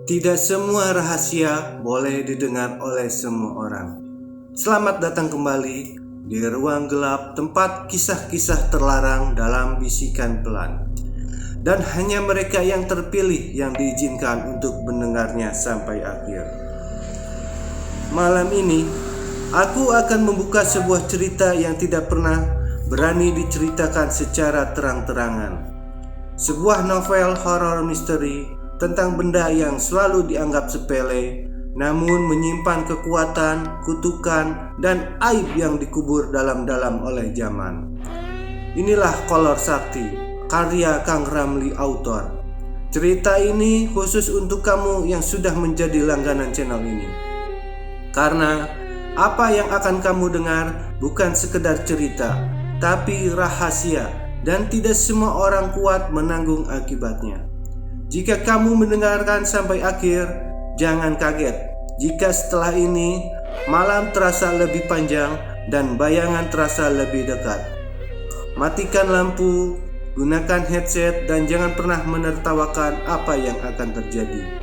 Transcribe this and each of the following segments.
Tidak semua rahasia boleh didengar oleh semua orang. Selamat datang kembali di ruang gelap, tempat kisah-kisah terlarang dalam bisikan pelan. Dan hanya mereka yang terpilih yang diizinkan untuk mendengarnya sampai akhir. Malam ini, aku akan membuka sebuah cerita yang tidak pernah berani diceritakan secara terang-terangan. Sebuah novel horor misteri tentang benda yang selalu dianggap sepele, namun menyimpan kekuatan, kutukan, dan aib yang dikubur dalam-dalam oleh zaman. Inilah Kolor Sakti, karya Kang Ramli author. Cerita ini khusus untuk kamu yang sudah menjadi langganan channel ini. Karena apa yang akan kamu dengar bukan sekedar cerita, tapi rahasia, dan tidak semua orang kuat menanggung akibatnya. Jika kamu mendengarkan sampai akhir, jangan kaget jika setelah ini malam terasa lebih panjang dan bayangan terasa lebih dekat. Matikan lampu, gunakan headset, dan jangan pernah menertawakan apa yang akan terjadi,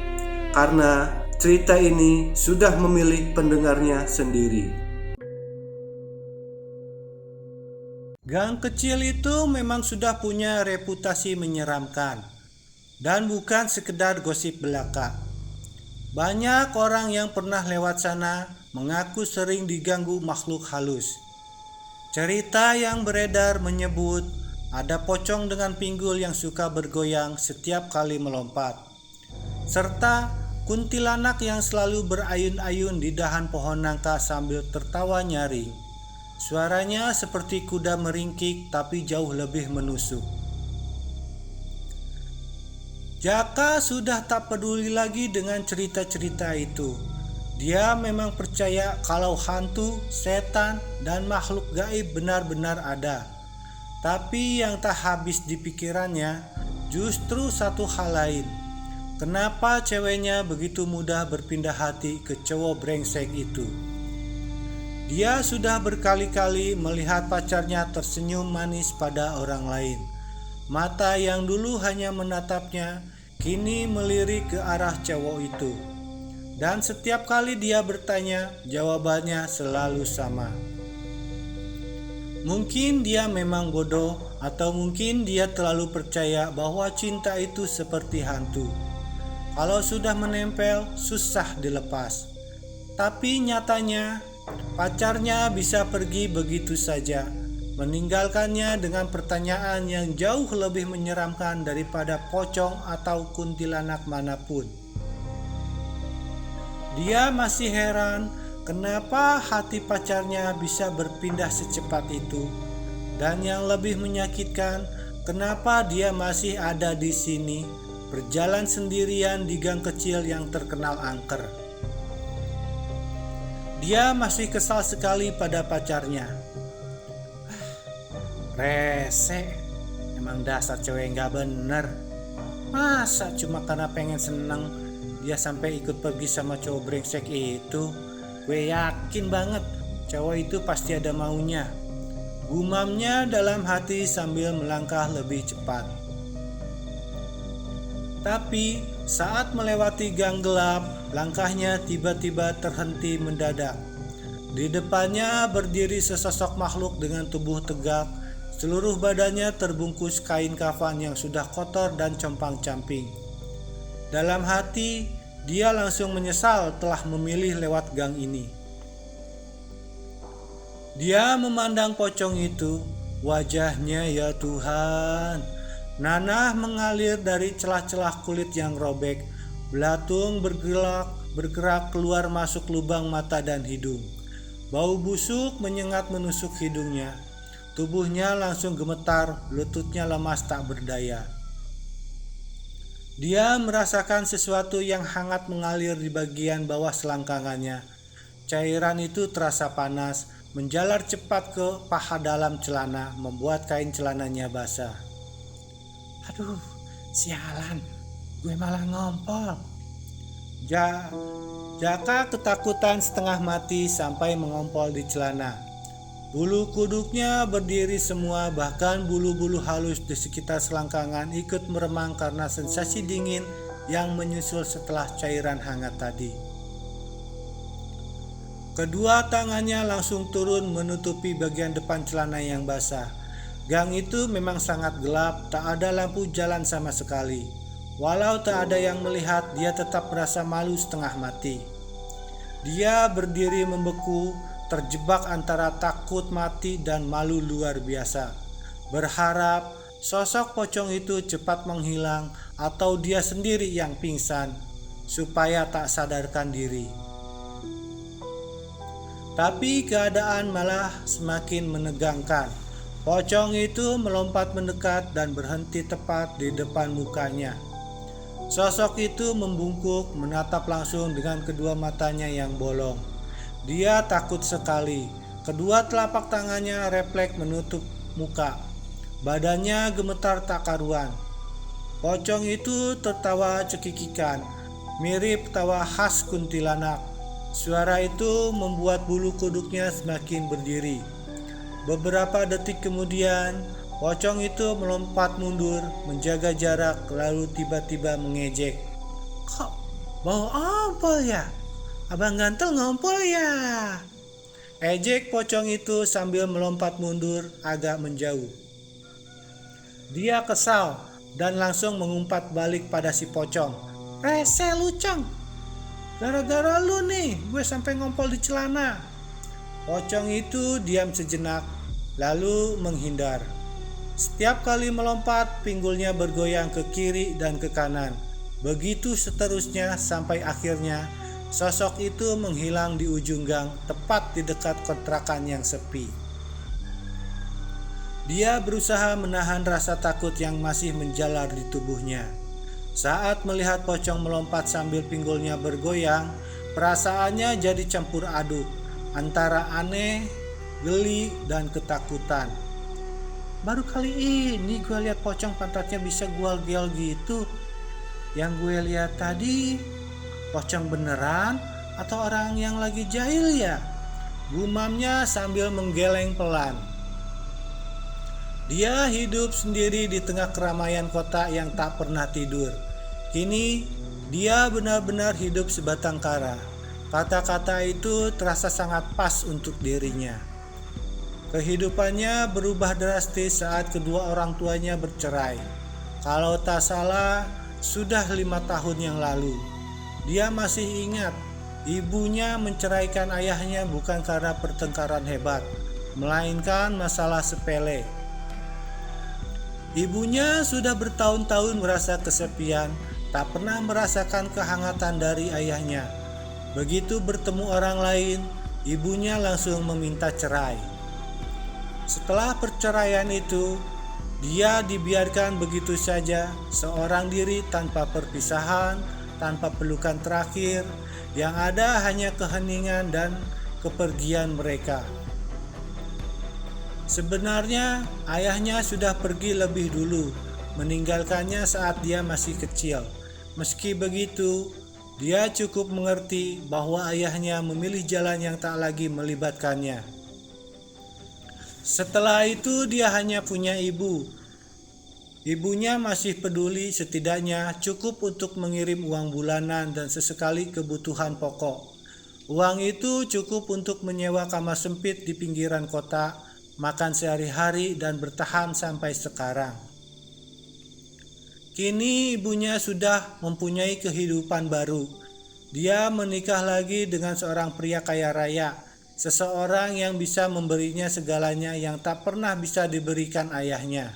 karena cerita ini sudah memilih pendengarnya sendiri. Gang kecil itu memang sudah punya reputasi menyeramkan. Dan bukan sekedar gosip belaka. Banyak orang yang pernah lewat sana mengaku sering diganggu makhluk halus. Cerita yang beredar menyebut ada pocong dengan pinggul yang suka bergoyang setiap kali melompat, serta kuntilanak yang selalu berayun-ayun di dahan pohon nangka sambil tertawa nyaring. Suaranya seperti kuda meringkik tapi jauh lebih menusuk. Jaka sudah tak peduli lagi dengan cerita-cerita itu. Dia memang percaya kalau hantu, setan, dan makhluk gaib benar-benar ada. Tapi yang tak habis di pikirannya justru satu hal lain. Kenapa ceweknya begitu mudah berpindah hati ke cowok brengsek itu? Dia sudah berkali-kali melihat pacarnya tersenyum manis pada orang lain. Mata yang dulu hanya menatapnya kini melirik ke arah cowok itu. Dan setiap kali dia bertanya, jawabannya selalu sama. Mungkin dia memang bodoh, atau mungkin dia terlalu percaya bahwa cinta itu seperti hantu. Kalau sudah menempel, susah dilepas. Tapi nyatanya, pacarnya bisa pergi begitu saja, meninggalkannya dengan pertanyaan yang jauh lebih menyeramkan daripada pocong atau kuntilanak manapun. Dia masih heran kenapa hati pacarnya bisa berpindah secepat itu, dan yang lebih menyakitkan, kenapa dia masih ada di sini, berjalan sendirian di gang kecil yang terkenal angker. Dia masih kesal sekali pada pacarnya. Rese, emang dasar cewek gak bener. Masa cuma karena pengen seneng dia sampai ikut pergi sama cowok brengsek itu? Gue yakin banget cowok itu pasti ada maunya, gumamnya dalam hati sambil melangkah lebih cepat. Tapi saat melewati gang gelap, langkahnya tiba-tiba terhenti mendadak. Di depannya berdiri sesosok makhluk dengan tubuh tegak. Seluruh badannya terbungkus kain kafan yang sudah kotor dan compang-camping. Dalam hati, dia langsung menyesal telah memilih lewat gang ini. Dia memandang pocong itu, wajahnya ya Tuhan. Nanah mengalir dari celah-celah kulit yang robek, belatung bergerak keluar masuk lubang mata dan hidung. Bau busuk menyengat menusuk hidungnya. Tubuhnya langsung gemetar, lututnya lemas tak berdaya. Dia merasakan sesuatu yang hangat mengalir di bagian bawah selangkangannya. Cairan itu terasa panas, menjalar cepat ke paha dalam celana, membuat kain celananya basah. Aduh, sialan, gue malah ngompol. Jaka ketakutan setengah mati sampai mengompol di celana. Bulu kuduknya berdiri semua, bahkan bulu-bulu halus di sekitar selangkangan ikut meremang karena sensasi dingin yang menyusul setelah cairan hangat tadi. Kedua tangannya langsung turun menutupi bagian depan celana yang basah. Gang itu memang sangat gelap, tak ada lampu jalan sama sekali. Walau tak ada yang melihat, dia tetap merasa malu setengah mati. Dia berdiri membeku, terjebak antara takut mati dan malu luar biasa. Berharap sosok pocong itu cepat menghilang atau dia sendiri yang pingsan supaya tak sadarkan diri. Tapi keadaan malah semakin menegangkan. Pocong itu melompat mendekat dan berhenti tepat di depan mukanya. Sosok itu membungkuk, menatap langsung dengan kedua matanya yang bolong. Dia takut sekali. Kedua telapak tangannya refleks menutup muka. Badannya gemetar tak karuan. Pocong itu tertawa cekikikan, mirip tawa khas kuntilanak. Suara itu membuat bulu kuduknya semakin berdiri. Beberapa detik kemudian, pocong itu melompat mundur, menjaga jarak, lalu tiba-tiba mengejek. "Kok bau apa ya? Abang Gantel ngompol ya?" Ejek pocong itu sambil melompat mundur agak menjauh. Dia kesal dan langsung mengumpat balik pada si pocong. "Rese lu, Cong. Gara-gara lu nih gue sampai ngompol di celana." Pocong itu diam sejenak, lalu menghindar. Setiap kali melompat, pinggulnya bergoyang ke kiri dan ke kanan. Begitu seterusnya sampai akhirnya sosok itu menghilang di ujung gang, tepat di dekat kontrakan yang sepi. Dia berusaha menahan rasa takut yang masih menjalar di tubuhnya. Saat melihat pocong melompat sambil pinggulnya bergoyang, perasaannya jadi campur aduk antara aneh, geli, dan ketakutan. Baru kali ini gue lihat pocong pantatnya bisa gual-gial gitu. Yang gue lihat tadi pocong beneran atau orang yang lagi jahil ya? Gumamnya sambil menggeleng pelan. Dia hidup sendiri di tengah keramaian kota yang tak pernah tidur. Kini dia benar-benar hidup sebatang kara. Kata-kata itu terasa sangat pas untuk dirinya. Kehidupannya berubah drastis saat kedua orang tuanya bercerai. Kalau tak salah, sudah 5 tahun yang lalu. Dia masih ingat, ibunya menceraikan ayahnya bukan karena pertengkaran hebat, melainkan masalah sepele. Ibunya sudah bertahun-tahun merasa kesepian, tak pernah merasakan kehangatan dari ayahnya. Begitu bertemu orang lain, ibunya langsung meminta cerai. Setelah perceraian itu, dia dibiarkan begitu saja, seorang diri tanpa perpisahan, tanpa pelukan terakhir, yang ada hanya keheningan dan kepergian mereka. Sebenarnya ayahnya sudah pergi lebih dulu, meninggalkannya saat dia masih kecil. Meski begitu, dia cukup mengerti bahwa ayahnya memilih jalan yang tak lagi melibatkannya. Setelah itu dia hanya punya ibu. Ibunya masih peduli, setidaknya cukup untuk mengirim uang bulanan dan sesekali kebutuhan pokok. Uang itu cukup untuk menyewa kamar sempit di pinggiran kota, makan sehari-hari dan bertahan sampai sekarang. Kini ibunya sudah mempunyai kehidupan baru. Dia menikah lagi dengan seorang pria kaya raya, seseorang yang bisa memberinya segalanya yang tak pernah bisa diberikan ayahnya.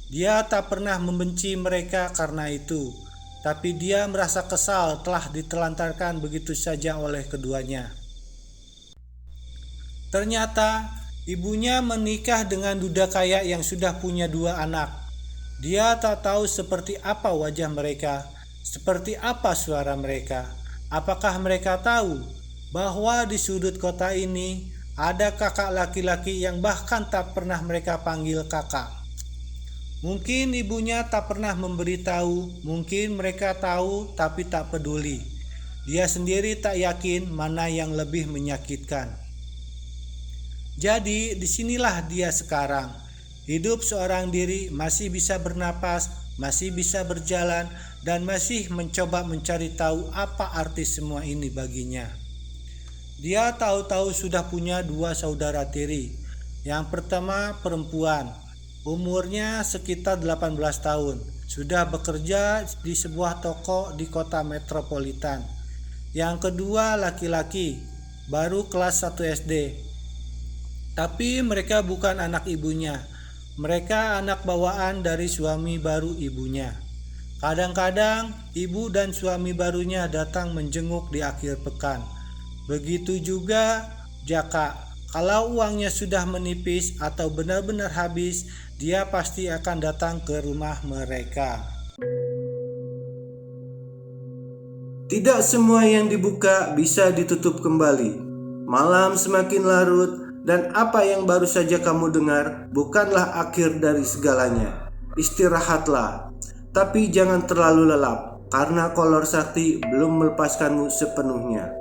Dia tak pernah membenci mereka karena itu, tapi dia merasa kesal telah ditelantarkan begitu saja oleh keduanya. Ternyata ibunya menikah dengan duda kaya yang sudah punya 2 anak. Dia tak tahu seperti apa wajah mereka, seperti apa suara mereka. Apakah mereka tahu bahwa di sudut kota ini ada kakak laki-laki yang bahkan tak pernah mereka panggil kakak. Mungkin ibunya tak pernah memberitahu, mungkin mereka tahu tapi tak peduli. Dia sendiri tak yakin mana yang lebih menyakitkan. Jadi disinilah dia sekarang, hidup seorang diri, masih bisa bernapas, masih bisa berjalan, dan masih mencoba mencari tahu apa arti semua ini baginya. Dia tahu-tahu sudah punya 2 saudara tiri. Yang pertama perempuan, umurnya sekitar 18 tahun, sudah bekerja di sebuah toko di kota metropolitan. Yang kedua laki-laki, baru kelas 1 SD. Tapi mereka bukan anak ibunya, mereka anak bawaan dari suami baru ibunya. Kadang-kadang ibu dan suami barunya datang menjenguk di akhir pekan. Begitu juga Jaka, kalau uangnya sudah menipis atau benar-benar habis, dia pasti akan datang ke rumah mereka. Tidak semua yang dibuka bisa ditutup kembali. Malam semakin larut dan apa yang baru saja kamu dengar bukanlah akhir dari segalanya. Istirahatlah, tapi jangan terlalu lelap karena kolor sakti belum melepaskanmu sepenuhnya.